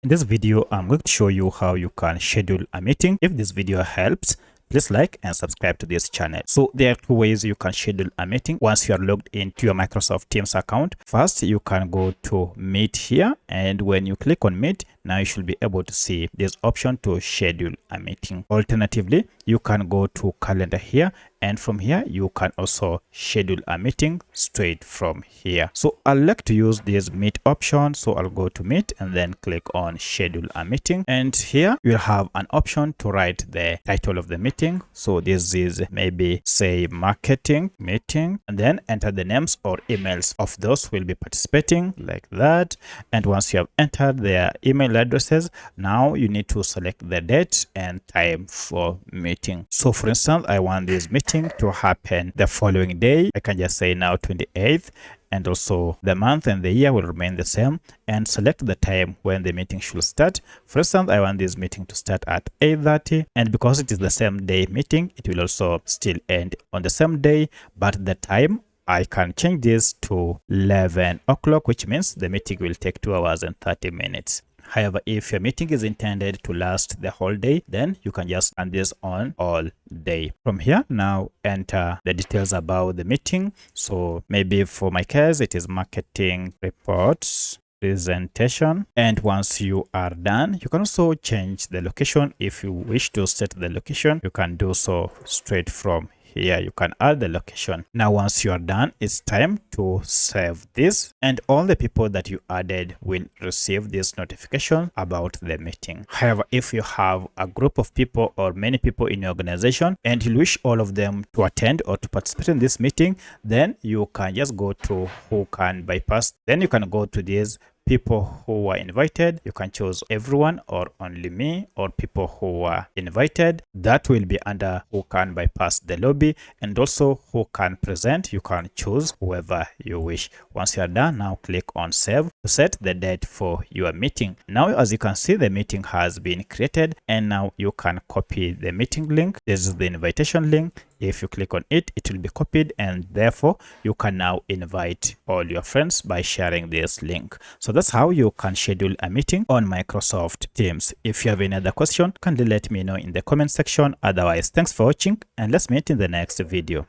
In this video, I'm going to show you how you can schedule a meeting. If this video helps, please like and subscribe to this channel. So there are two ways you can schedule a meeting once you are logged into your Microsoft Teams account. First, you can go to Meet here, and when you click on Meet, now you should be able to see this option to schedule a meeting. Alternatively, you can go to Calendar here, and from here you can also schedule a meeting straight from here. So I like to use this Meet option, so I'll go to Meet and then click on Schedule a Meeting, and here you'll have an option to write the title of the meeting. So this is maybe say marketing meeting, and then enter the names or emails of those who will be participating, like that. And once you have entered their email addresses, now you need to select the date and time for meeting. So for instance, I want this meeting to happen the following day. I can just say now 28th, and also the month and the year will remain the same, and select the time when the meeting should start. For instance, I want this meeting to start at 8:30, and because it is the same day meeting, it will also still end on the same day, but the time I can change this to 11 o'clock, which means the meeting will take 2 hours and 30 minutes. However, if your meeting is intended to last the whole day, then you can just turn this on all day. From here, now enter the details about the meeting. So maybe for my case, it is marketing reports presentation. And once you are done, you can also change the location. If you wish to set the location, you can do so straight from here. You can add the location. Now once you are done, it's time to save this, and all the people that you added will receive this notification about the meeting. However, if you have a group of people or many people in your organization and you wish all of them to attend or to participate in this meeting, then you can just go to who can bypass. Then you can go to this people who were invited. You can choose everyone or only me or people who were invited. That will be under who can bypass the lobby, and also who can present. You can choose whoever you wish. Once you are done, now click on save to set the date for your meeting. Now as you can see, the meeting has been created, and now you can copy the meeting link. This is the invitation link. If you click on it, it will be copied, and therefore you can now invite all your friends by sharing this link. So that's how you can schedule a meeting on Microsoft Teams. If you have any other question, kindly let me know in the comment section. Otherwise, thanks for watching, and let's meet in the next video.